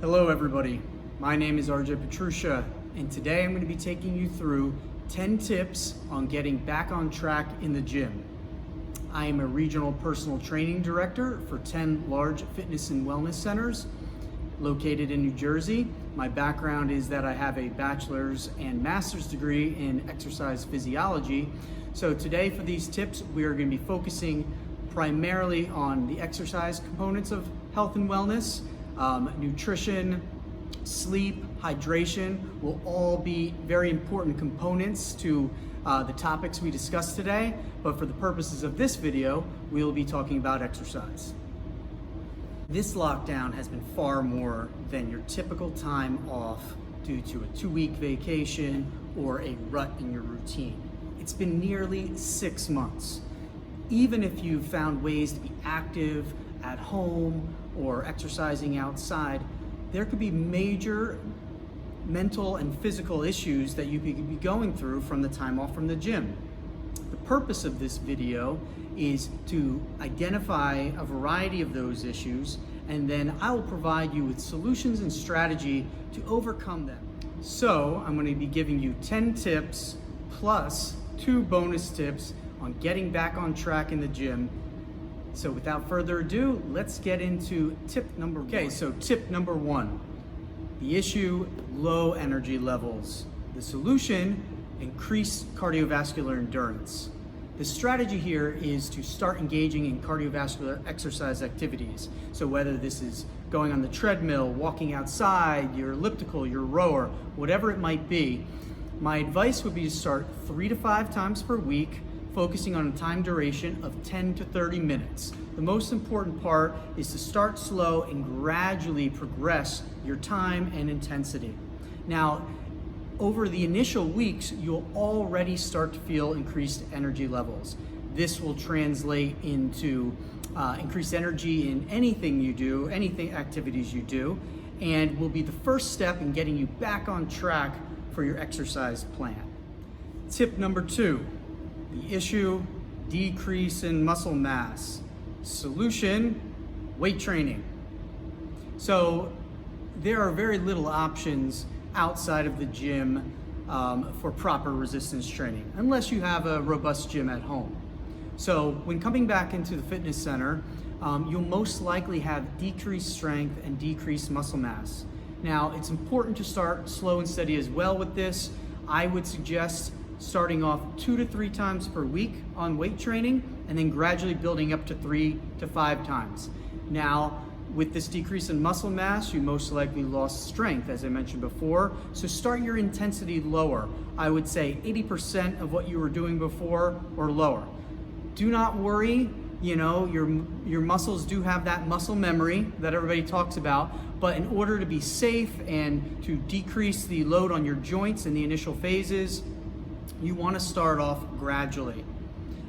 Hello everybody, my name is RJ Petrusha, and today I'm going to be taking you through 10 tips on getting back on track in the gym. I am a regional personal training director for 10 large fitness and wellness centers located in New Jersey. My background is that I have a bachelor's and master's degree in exercise physiology. So today for these tips, we are going to be focusing primarily on the exercise components of health and wellness. Nutrition, sleep, hydration will all be very important components to the topics we discussed today, but for the purposes of this video, we will be talking about exercise. This lockdown has been far more than your typical time off due to a 2-week vacation or a rut in your routine. It's been nearly 6 months. Even if you've found ways to be active at home or exercising outside, there could be major mental and physical issues that you could be going through from the time off from the gym. The purpose of this video is to identify a variety of those issues, and then I will provide you with solutions and strategy to overcome them. So I'm going to be giving you 10 tips plus 2 bonus tips on getting back on track in the gym. So without further ado, let's get into tip number one. Okay, so tip number 1, the issue, low energy levels. The solution, increased cardiovascular endurance. The strategy here is to start engaging in cardiovascular exercise activities. So whether this is going on the treadmill, walking outside, your elliptical, your rower, whatever it might be, my advice would be to start 3 to 5 times per week, focusing on a time duration of 10 to 30 minutes. The most important part is to start slow and gradually progress your time and intensity. Now, over the initial weeks, you'll already start to feel increased energy levels. This will translate into increased energy in anything you do, activities you do, and will be the first step in getting you back on track for your exercise plan. Tip number 2. The issue, decrease in muscle mass. Solution, weight training. So there are very little options outside of the gym for proper resistance training, unless you have a robust gym at home. So when coming back into the fitness center, you'll most likely have decreased strength and decreased muscle mass. Now, it's important to start slow and steady as well with this. I would suggest starting off 2 to 3 times per week on weight training, and then gradually building up to 3 to 5 times. Now, with this decrease in muscle mass, you most likely lost strength, as I mentioned before. So start your intensity lower. I would say 80% of what you were doing before or lower. Do not worry, your muscles do have that muscle memory that everybody talks about, but in order to be safe and to decrease the load on your joints in the initial phases, you want to start off gradually.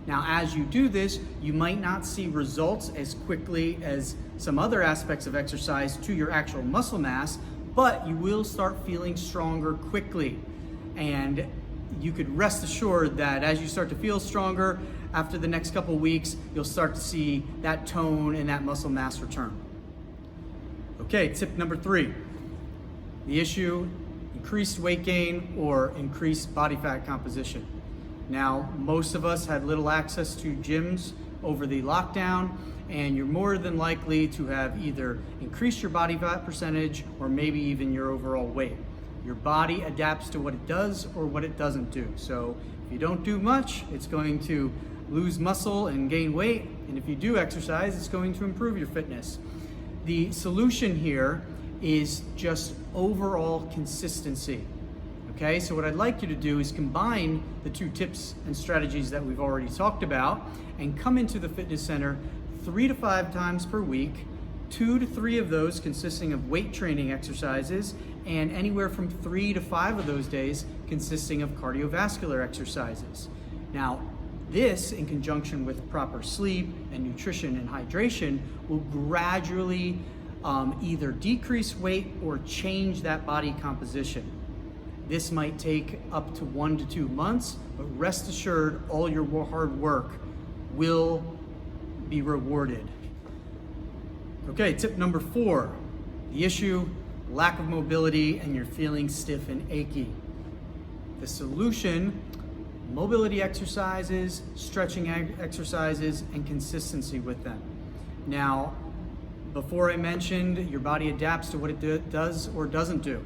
Now, as you do this, you might not see results as quickly as some other aspects of exercise to your actual muscle mass, but you will start feeling stronger quickly. And you could rest assured that as you start to feel stronger, after the next couple weeks, you'll start to see that tone and that muscle mass return. Okay, tip number 3. The issue, increased weight gain or increased body fat composition. Now, most of us had little access to gyms over the lockdown, and you're more than likely to have either increased your body fat percentage or maybe even your overall weight. Your body adapts to what it does or what it doesn't do. So if you don't do much, it's going to lose muscle and gain weight, and if you do exercise, it's going to improve your fitness. The solution here is just overall consistency. Okay, so what I'd like you to do is combine the 2 tips and strategies that we've already talked about and come into the fitness center 3 to 5 times per week, 2 to 3 of those consisting of weight training exercises, and anywhere from 3 to 5 of those days consisting of cardiovascular exercises. Now, this, in conjunction with proper sleep and nutrition and hydration, will gradually either decrease weight or change that body composition. This might take up to 1 to 2 months, but rest assured all your hard work will be rewarded. Okay, tip number 4, the issue, lack of mobility, and you're feeling stiff and achy. The solution: mobility exercises, stretching exercises, and consistency with them. Now, before I mentioned, your body adapts to what it does or doesn't do.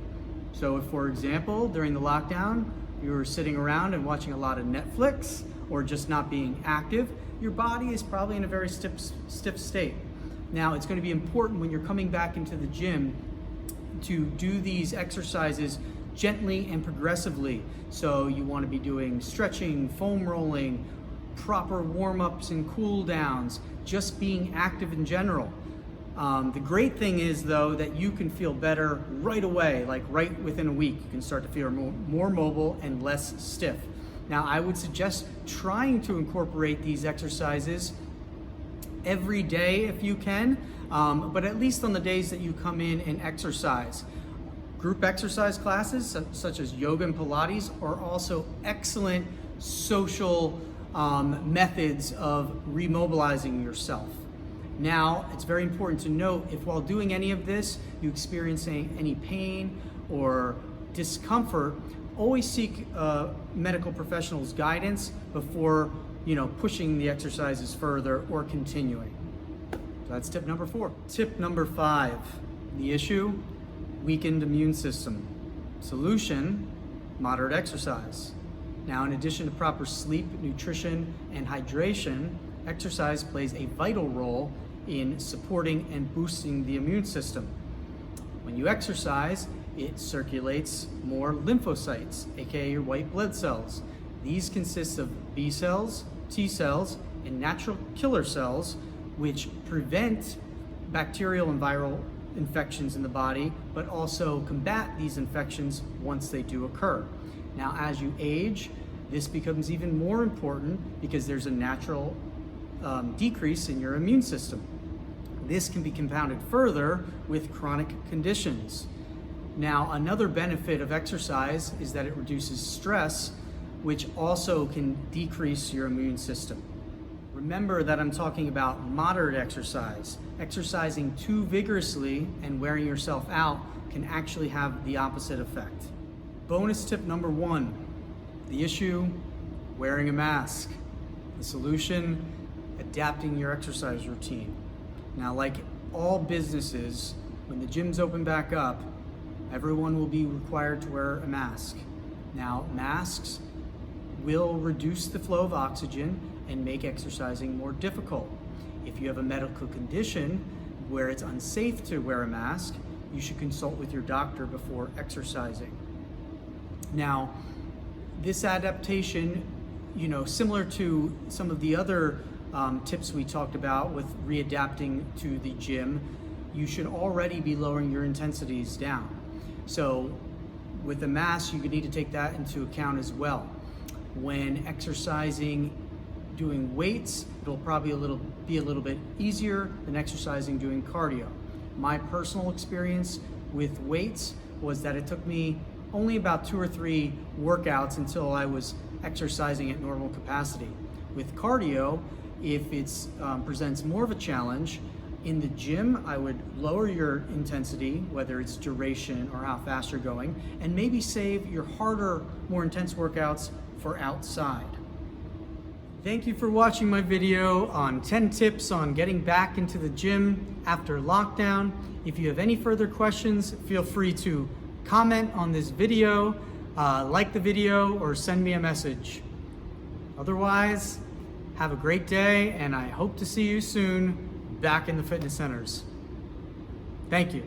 So if, for example, during the lockdown, you were sitting around and watching a lot of Netflix or just not being active, your body is probably in a very stiff state. Now, it's going to be important when you're coming back into the gym to do these exercises gently and progressively. So you want to be doing stretching, foam rolling, proper warm-ups and cool downs, just being active in general. The great thing is, though, that you can feel better right away, like right within a week. You can start to feel more mobile and less stiff. Now, I would suggest trying to incorporate these exercises every day if you can, but at least on the days that you come in and exercise. Group exercise classes, such as yoga and Pilates, are also excellent social methods of remobilizing yourself. Now, it's very important to note, if while doing any of this, you experience any pain or discomfort, always seek medical professionals' guidance before pushing the exercises further or continuing. So that's tip number 4. Tip number 5, the issue: weakened immune system. Solution: moderate exercise. Now, in addition to proper sleep, nutrition, and hydration, exercise plays a vital role in supporting and boosting the immune system. When you exercise, it circulates more lymphocytes, aka your white blood cells. These consist of B cells, T cells, and natural killer cells, which prevent bacterial and viral infections in the body, but also combat these infections once they do occur. Now, as you age, this becomes even more important because there's a natural decrease in your immune system. This can be compounded further with chronic conditions. Now, another benefit of exercise is that it reduces stress, which also can decrease your immune system. Remember that I'm talking about moderate exercise. Exercising too vigorously and wearing yourself out can actually have the opposite effect. Bonus tip number 1, the issue: wearing a mask. The solution: adapting your exercise routine. Now, like all businesses, when the gyms open back up, everyone will be required to wear a mask. Now, masks will reduce the flow of oxygen and make exercising more difficult. If you have a medical condition where it's unsafe to wear a mask, you should consult with your doctor before exercising. Now, this adaptation, similar to some of the other tips we talked about with readapting to the gym, you should already be lowering your intensities down. So with the mask, you need to take that into account as well. When exercising, doing weights, it'll probably be a little bit easier than exercising doing cardio. My personal experience with weights was that it took me only about 2 or 3 workouts until I was exercising at normal capacity. With cardio, if it presents more of a challenge, in the gym, I would lower your intensity, whether it's duration or how fast you're going, and maybe save your harder, more intense workouts for outside. Thank you for watching my video on 10 tips on getting back into the gym after lockdown. If you have any further questions, feel free to comment on this video, like the video, or send me a message. Otherwise, have a great day, and I hope to see you soon back in the fitness centers. Thank you.